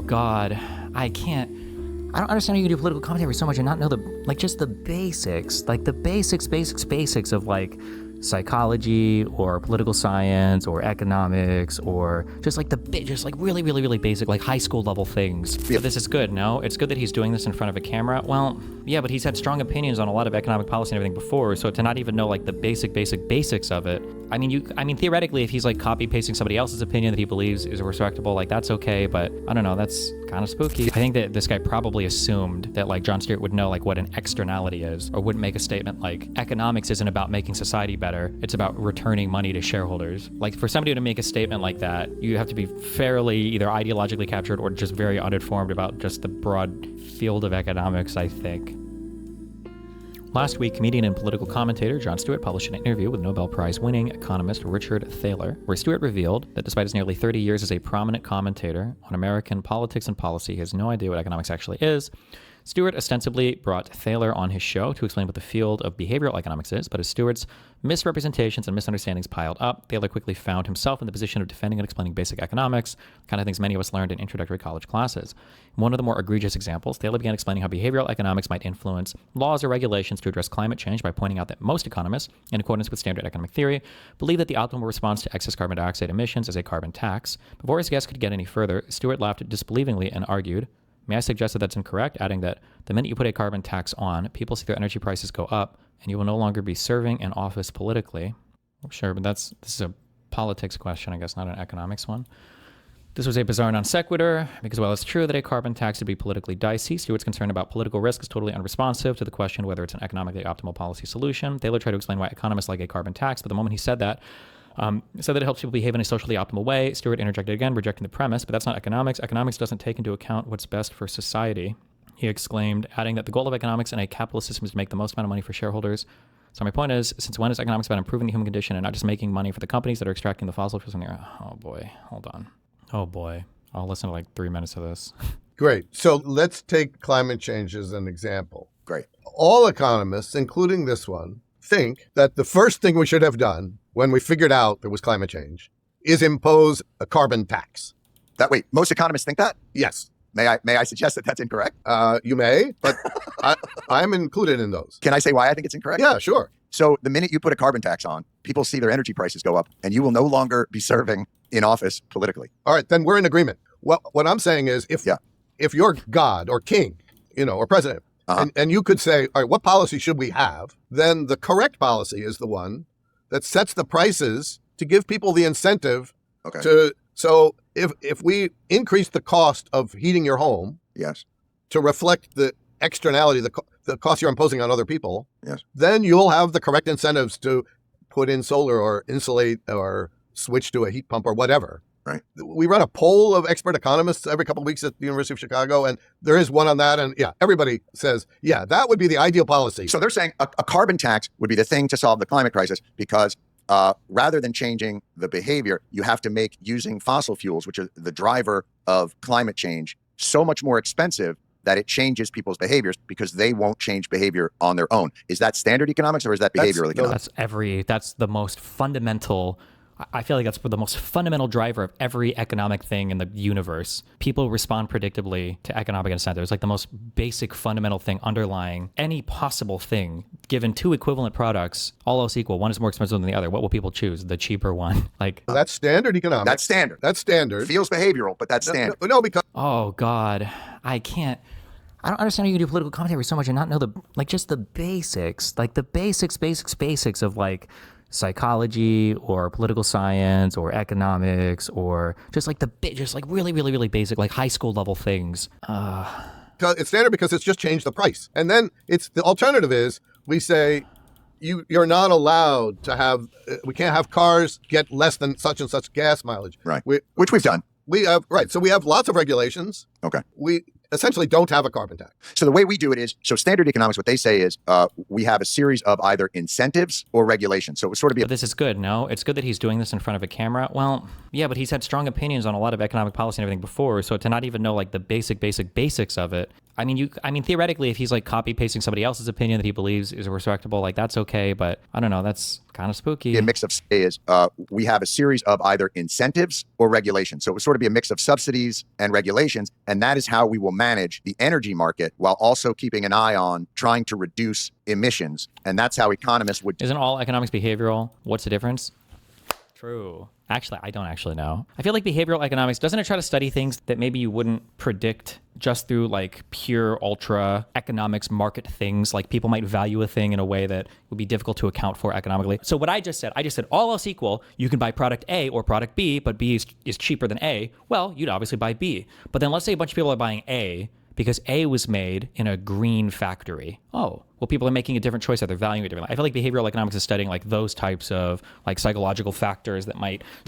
Oh, God. I don't understand how you can do political commentary so much and not know just the basics. Like, the basics of, like, psychology or political science or economics or just really, really, really basic, like, high school level things. But this is good, no? It's good that he's doing this in front of a camera. Well, yeah, but he's had strong opinions on a lot of economic policy and everything before, so to not even know, like, the basics of it. I mean, theoretically, if he's, like, copy-pasting somebody else's opinion that he believes is respectable, like, that's okay, but I don't know, that's kind of spooky. I think that this guy probably assumed that, like, Jon Stewart would know, like, what an externality is, or wouldn't make a statement like, economics isn't about making society better, it's about returning money to shareholders. Like, for somebody to make a statement like that, you have to be fairly either ideologically captured or just very uninformed about just the broad field of economics, I think. Last week, comedian and political commentator Jon Stewart published an interview with Nobel Prize-winning economist Richard Thaler, where Stewart revealed that despite his nearly 30 years as a prominent commentator on American politics and policy, he has no idea what economics actually is. Stewart ostensibly brought Thaler on his show to explain what the field of behavioral economics is, but as Stewart's misrepresentations and misunderstandings piled up, Thaler quickly found himself in the position of defending and explaining basic economics, kind of things many of us learned in introductory college classes. In one of the more egregious examples, Thaler began explaining how behavioral economics might influence laws or regulations to address climate change by pointing out that most economists, in accordance with standard economic theory, believe that the optimal response to excess carbon dioxide emissions is a carbon tax. Before his guest could get any further, Stewart laughed disbelievingly and argued, "May I suggest that that's incorrect?" adding that the minute you put a carbon tax on, people see their energy prices go up, and you will no longer be serving in office politically. Sure, but this is a politics question, I guess, not an economics one. This was a bizarre non sequitur, because while it's true that a carbon tax would be politically dicey, Stewart's concern about political risk is totally unresponsive to the question whether it's an economically optimal policy solution. Thaler tried to explain why economists like a carbon tax, but the moment he said that it helps people behave in a socially optimal way, Stewart interjected again, rejecting the premise, but that's not economics. Economics doesn't take into account what's best for society, he exclaimed, adding that the goal of economics in a capitalist system is to make the most amount of money for shareholders. So my point is, since when is economics about improving the human condition and not just making money for the companies that are extracting the fossil fuels from the earth? Oh boy, hold on. Oh boy, I'll listen to like 3 minutes of this. Great. So let's take climate change as an example. Great. All economists, including this one, think that the first thing we should have done when we figured out there was climate change is impose a carbon tax. Wait, most economists think that? Yes. May I suggest that that's incorrect? You may, but I'm included in those. Can I say why I think it's incorrect? Yeah, sure. So the minute you put a carbon tax on, people see their energy prices go up, and you will no longer be serving in office politically. All right, then we're in agreement. What I'm saying is if you're God or king, or president, and you could say, all right, what policy should we have? Then the correct policy is the one that sets the prices to give people the incentive to. So if we increase the cost of heating your home, yes, to reflect the externality, the cost you're imposing on other people, yes, then you'll have the correct incentives to put in solar or insulate or switch to a heat pump or whatever. Right. We run a poll of expert economists every couple of weeks at the University of Chicago, and there is one on that. And everybody says, that would be the ideal policy. So they're saying a carbon tax would be the thing to solve the climate crisis because rather than changing the behavior, you have to make using fossil fuels, which are the driver of climate change, so much more expensive that it changes people's behaviors because they won't change behavior on their own. Is that standard economics or is that behavioral economics? That's the most fundamental. I feel like that's the most fundamental driver of every economic thing in the universe. People respond predictably to economic incentives, like the most basic fundamental thing underlying any possible thing. Given two equivalent products, all else equal, one is more expensive than the other. What will people choose? The cheaper one. That's standard economics. That's standard. Feels behavioral, but that's standard. No, because oh God, I don't understand how you can do political commentary so much and not know the basics, like the basics of like psychology or political science or economics or just really, really, really basic, like high school level things. It's standard because it's just changed the price. And then the alternative is we say you're not allowed to have, we can't have cars get less than such and such gas mileage. Right. Which we've done. We have, right. So we have lots of regulations. Okay. We essentially don't have a carbon tax. So the way we do it is, standard economics, what they say is we have a series of either incentives or regulations. So it would sort of be... But this is good, no? It's good that he's doing this in front of a camera. Well, yeah, but he's had strong opinions on a lot of economic policy and everything before, so to not even know like the basics of it. I mean, theoretically, if he's like copy pasting somebody else's opinion that he believes is respectable, like that's okay. But I don't know. That's kind of spooky. A mix of is we have a series of either incentives or regulations. So it would sort of be a mix of subsidies and regulations. And that is how we will manage the energy market while also keeping an eye on trying to reduce emissions. And that's how economists would. Isn't all economics behavioral? What's the difference? True. Actually, I don't actually know. I feel like behavioral economics, doesn't it try to study things that maybe you wouldn't predict just through like pure ultra economics market things? Like people might value a thing in a way that would be difficult to account for economically. So what I just said all else equal, you can buy product A or product B, but B is cheaper than A. Well, you'd obviously buy B. But then let's say a bunch of people are buying A because A was made in a green factory. Oh, well, people are making a different choice. They're valuing it differently. I feel like behavioral economics is studying like those types of like psychological factors that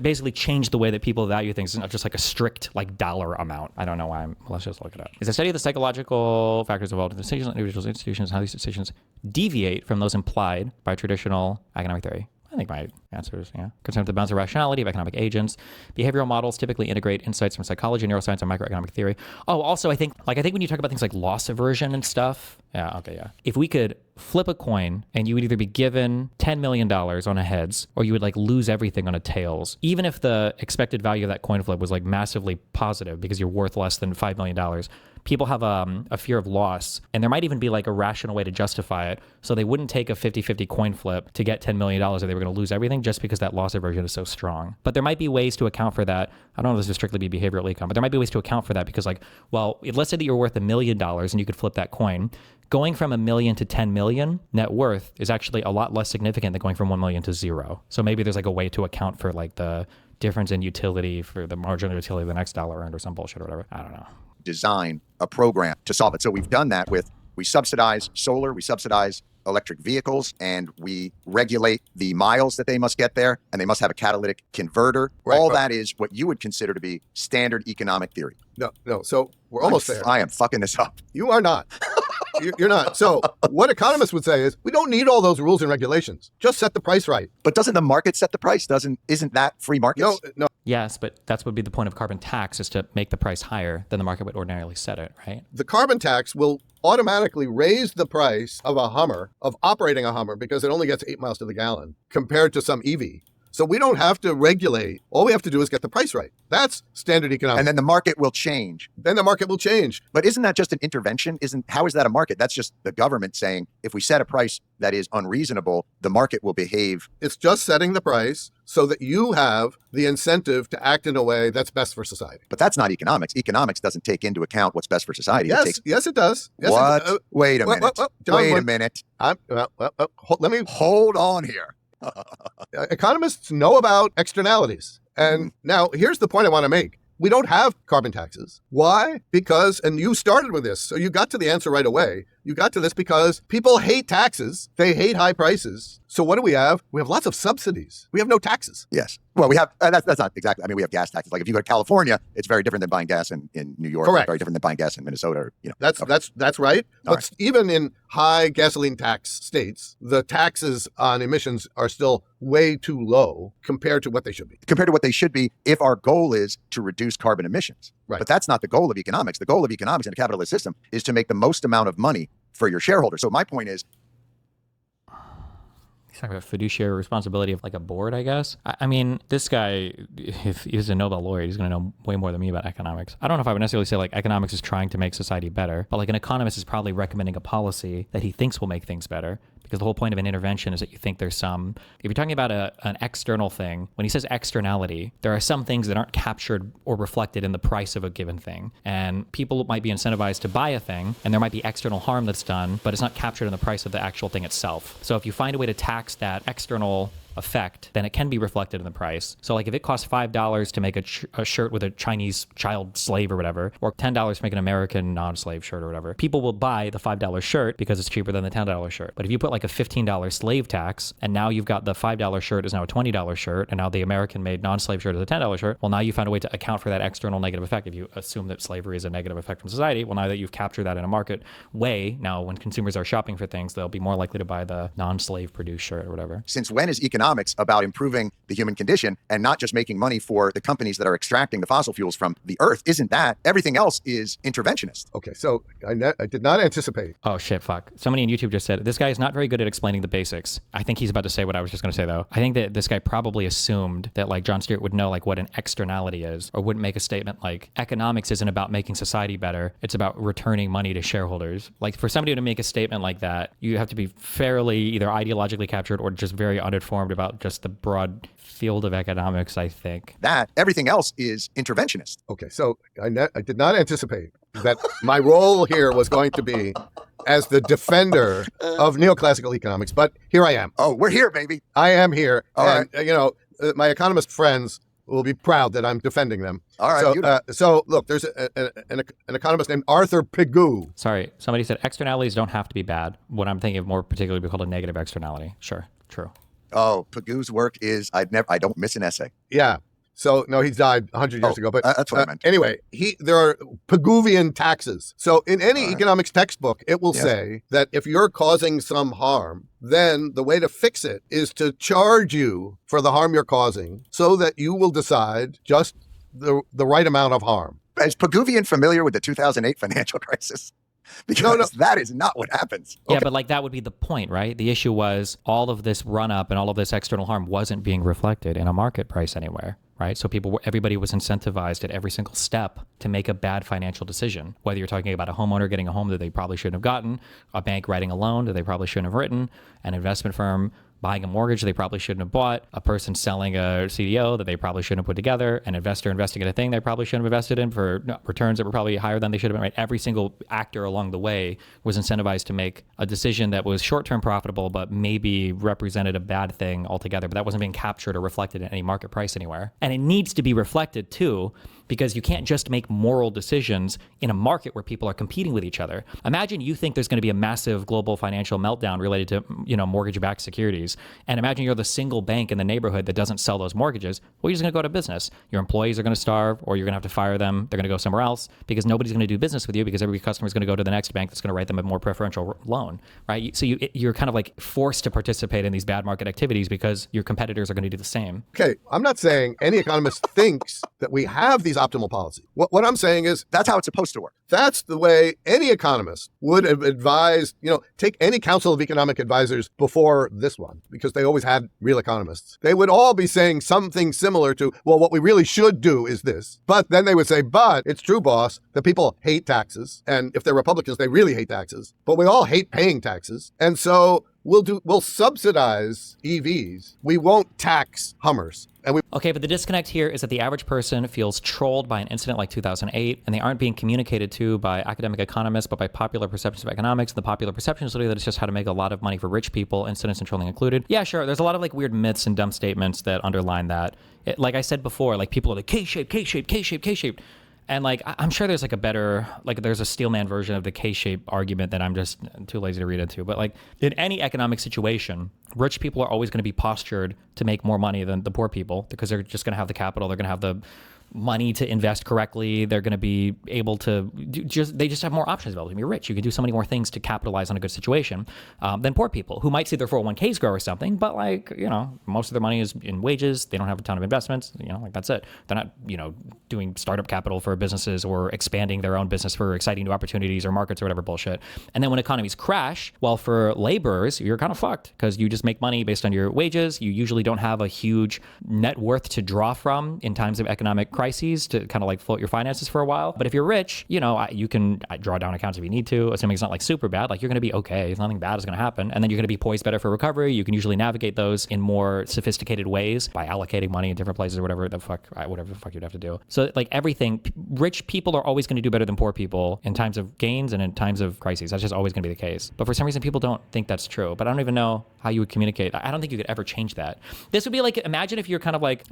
basically change the way that people value things. It's not just like a strict like dollar amount. I don't know why. Let's just look it up. It's a study of the psychological factors involved in decisions, individuals, institutions, how these decisions deviate from those implied by traditional economic theory. I think my answer is, yeah. Concerned with the bounds of rationality of economic agents. Behavioral models typically integrate insights from psychology, neuroscience, and microeconomic theory. Oh, also, I think when you talk about things like loss aversion and stuff, yeah, okay, yeah. If we could flip a coin and you would either be given $10 million on a heads or you would like lose everything on a tails, even if the expected value of that coin flip was like massively positive because you're worth less than $5 million, people have a fear of loss, and there might even be like a rational way to justify it. So they wouldn't take a 50-50 coin flip to get $10 million or they were going to lose everything just because that loss aversion is so strong. But there might be ways to account for that. I don't know if this would strictly be behavioral econ, but there might be ways to account for that because like, well, let's say that you're worth $1 million and you could flip that coin. Going from $1 million to 10 million net worth is actually a lot less significant than going from 1 million to 0. So maybe there's like a way to account for like the difference in utility for the marginal utility of the next dollar earned or some bullshit or whatever. I don't know. Design a program to solve it. So we've done that we subsidize solar, we subsidize electric vehicles, and we regulate the miles that they must get there, and they must have a catalytic converter. Right, all that is what you would consider to be standard economic theory. No. So we're almost there. I am fucking this up. You are not. You're not. So what economists would say is we don't need all those rules and regulations. Just set the price right. But doesn't the market set the price? Isn't that free markets? No. Yes, but that's would be the point of carbon tax, is to make the price higher than the market would ordinarily set it, right? The carbon tax will automatically raise the price of operating a Hummer because it only gets 8 miles to the gallon compared to some EV. So we don't have to regulate. All we have to do is get the price right. That's standard economics. And then the market will change. But isn't that just an intervention? How is that a market? That's just the government saying, if we set a price that is unreasonable, the market will behave. It's just setting the price so that you have the incentive to act in a way that's best for society. But that's not economics. Economics doesn't take into account what's best for society. Yes, it does. Yes, what? Wait a minute. John, wait a minute. Let me hold on here. Economists know about externalities. And now here's the point I want to make. We don't have carbon taxes. Why? Because, and you started with this, so you got to the answer right away. You got to this because people hate taxes. They hate high prices. So what do we have? We have lots of subsidies. We have no taxes. Yes. Well, we have, that's not exactly, I mean, we have gas taxes. Like if you go to California, it's very different than buying gas in New York. Correct. It's very different than buying gas in Minnesota. Or, That's right. But right. Even in high gasoline tax states, the taxes on emissions are still way too low compared to what they should be. Compared to what they should be if our goal is to reduce carbon emissions. Right. But that's not the goal of economics. The goal of economics in a capitalist system is to make the most amount of money for your shareholders. So my point is, he's talking about fiduciary responsibility of like a board, I guess. I mean, this guy, if he's a Nobel laureate, he's going to know way more than me about economics. I don't know if I would necessarily say like economics is trying to make society better, but like an economist is probably recommending a policy that he thinks will make things better. Because the whole point of an intervention is that you think there's some, if you're talking about an external thing, when he says externality, there are some things that aren't captured or reflected in the price of a given thing. And people might be incentivized to buy a thing, and there might be external harm that's done, but it's not captured in the price of the actual thing itself. So if you find a way to tax that external effect, then it can be reflected in the price. So like if it costs $5 to make a shirt with a Chinese child slave or whatever, or $10 to make an American non-slave shirt or whatever, people will buy the $5 shirt because it's cheaper than the $10 shirt. But if you put like a $15 slave tax, and now you've got the $5 shirt is now a $20 shirt, and now the American-made non-slave shirt is a $10 shirt, well, now you found a way to account for that external negative effect. If you assume that slavery is a negative effect from society, well, now that you've captured that in a market way, now when consumers are shopping for things, they'll be more likely to buy the non-slave produced shirt or whatever. Since when is economics economics about improving the human condition and not just making money for the companies that are extracting the fossil fuels from the earth, isn't that everything else is interventionist? Okay, so I did not anticipate. Oh shit, fuck. Somebody on YouTube just said, this guy is not very good at explaining the basics. I think he's about to say what I was just going to say though. I think that this guy probably assumed that like Jon Stewart would know like what an externality is, or wouldn't make a statement like economics isn't about making society better. It's about returning money to shareholders. Like for somebody to make a statement like that, you have to be fairly either ideologically captured or just very uninformed about just the broad field of economics, I think. That everything else is interventionist. Okay, so I did not anticipate that my role here was going to be as the defender of neoclassical economics, but here I am. Oh, we're here, baby. I am here. All and, you know, my economist friends will be proud that I'm defending them. All right. So look, there's an economist named Arthur Pigou. Sorry, somebody said externalities don't have to be bad. What I'm thinking of more particularly would be called a negative externality. Sure, true. Oh, Pigou's work is I don't miss an essay. Yeah. So no, he died 100 years ago. But that's what I meant. Anyway, there are Pigouvian taxes. So in any economics textbook, it will say that if you're causing some harm, then the way to fix it is to charge you for the harm you're causing, so that you will decide just the right amount of harm. Is Pigouvian familiar with the 2008 financial crisis? Because that is not what happens. Yeah, but like that would be the point, right? The issue was all of this run up and all of this external harm wasn't being reflected in a market price anywhere, right? So everybody was incentivized at every single step to make a bad financial decision. Whether you're talking about a homeowner getting a home that they probably shouldn't have gotten, a bank writing a loan that they probably shouldn't have written, an investment firm buying a mortgage they probably shouldn't have bought, a person selling a CDO that they probably shouldn't have put together, an investor investing in a thing they probably shouldn't have invested in for returns that were probably higher than they should have been, right? Every single actor along the way was incentivized to make a decision that was short-term profitable, but maybe represented a bad thing altogether, but that wasn't being captured or reflected in any market price anywhere. And it needs to be reflected too, because you can't just make moral decisions in a market where people are competing with each other. Imagine you think there's going to be a massive global financial meltdown related to, mortgage-backed securities. And imagine you're the single bank in the neighborhood that doesn't sell those mortgages. Well, you're just going to go out of business. Your employees are going to starve, or you're going to have to fire them. They're going to go somewhere else because nobody's going to do business with you, because every customer is going to go to the next bank that's going to write them a more preferential loan, right? So you're kind of like forced to participate in these bad market activities because your competitors are going to do the same. Okay, I'm not saying any economist thinks that we have these optimal policies. What I'm saying is that's how it's supposed to work. That's the way any economist would have advised, take any council of economic advisors before this one, because they always had real economists. They would all be saying something similar to, well, what we really should do is this. But then they would say, but it's true, boss, that people hate taxes. And if they're Republicans, they really hate taxes. But we all hate paying taxes. And so we'll subsidize EVs. We won't tax Hummers. Okay, but the disconnect here is that the average person feels trolled by an incident like 2008, and they aren't being communicated to by academic economists, but by popular perceptions of economics. And the popular perception is literally that it's just how to make a lot of money for rich people, incidents and trolling included. Yeah, sure. There's a lot of like weird myths and dumb statements that underline that. Like I said before, like people are like K-shaped, K-shaped, K-shaped, K-shaped. And like, I'm sure there's like a better, like there's a Steelman version of the K-shape argument that I'm just too lazy to read into. But like in any economic situation, rich people are always going to be postured to make more money than the poor people, because they're just going to have the capital. They're going to have the money to invest correctly. They're going to be able to they just have more options available. You're rich. You can do so many more things to capitalize on a good situation than poor people who might see their 401ks grow or something, but like, most of their money is in wages. They don't have a ton of investments, like that's it. They're not, doing startup capital for businesses or expanding their own business for exciting new opportunities or markets or whatever bullshit. And then when economies crash, well, for laborers, you're kind of fucked because you just make money based on your wages. You usually don't have a huge net worth to draw from in times of economic crises to kind of like float your finances for a while. But if you're rich, you can draw down accounts if you need to, assuming it's not like super bad. Like you're going to be okay. Nothing bad is going to happen. And then you're going to be poised better for recovery. You can usually navigate those in more sophisticated ways by allocating money in different places or whatever the fuck you'd have to do. So like everything, rich people are always going to do better than poor people in times of gains and in times of crises. That's just always going to be the case. But for some reason, people don't think that's true. But I don't even know how you would communicate. I don't think you could ever change that. This would be like, imagine if you're kind of like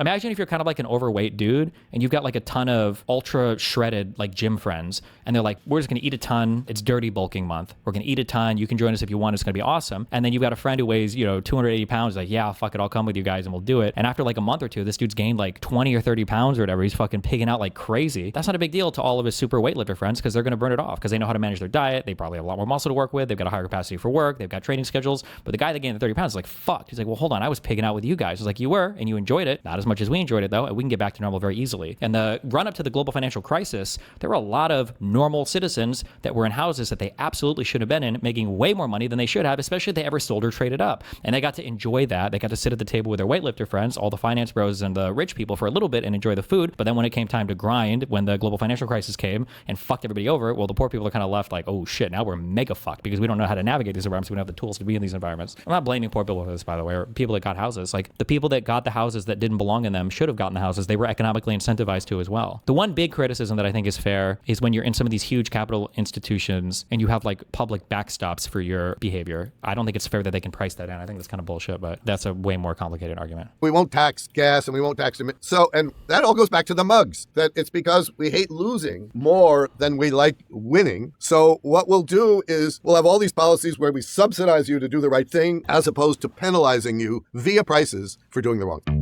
an overweight dude and and you've got like a ton of ultra shredded like gym friends, and they're like, we're just going to eat a ton. It's dirty bulking month. We're going to eat a ton. You can join us if you want. It's going to be awesome. And then you've got a friend who weighs, 280 pounds. Like, yeah, fuck it. I'll come with you guys and we'll do it. And after like a month or two, this dude's gained like 20 or 30 pounds or whatever. He's fucking pigging out like crazy. That's not a big deal to all of his super weightlifter friends because they're going to burn it off because they know how to manage their diet. They probably have a lot more muscle to work with. They've got a higher capacity for work. They've got training schedules. But the guy that gained the 30 pounds is like, fuck. He's like, well, hold on. I was pigging out with you guys. It's like, you were, and you enjoyed it. Not as much as we enjoyed it though. And we can get back to normal very easily. And the run up to the global financial crisis, there were a lot of normal citizens that were in houses that they absolutely should have been in, making way more money than they should have, especially if they ever sold or traded up. And they got to enjoy that. They got to sit at the table with their weightlifter friends, all the finance bros and the rich people for a little bit and enjoy the food. But then when it came time to grind, when the global financial crisis came and fucked everybody over, well, the poor people are kind of left like, oh shit, now we're mega fucked because we don't know how to navigate these environments. We don't have the tools to be in these environments. I'm not blaming poor people for this, by the way, or people that got houses. Like the people that got the houses that didn't belong in them should have gotten the houses. They were economically incentivized to as well. The one big criticism that I think is fair is when you're in some of these huge capital institutions and you have like public backstops for your behavior. I don't think it's fair that they can price that in. I think that's kind of bullshit, but that's a way more complicated argument. We won't tax gas and we won't tax emissions. So, and that all goes back to the mugs, that it's because we hate losing more than we like winning. So what we'll do is we'll have all these policies where we subsidize you to do the right thing as opposed to penalizing you via prices for doing the wrong thing.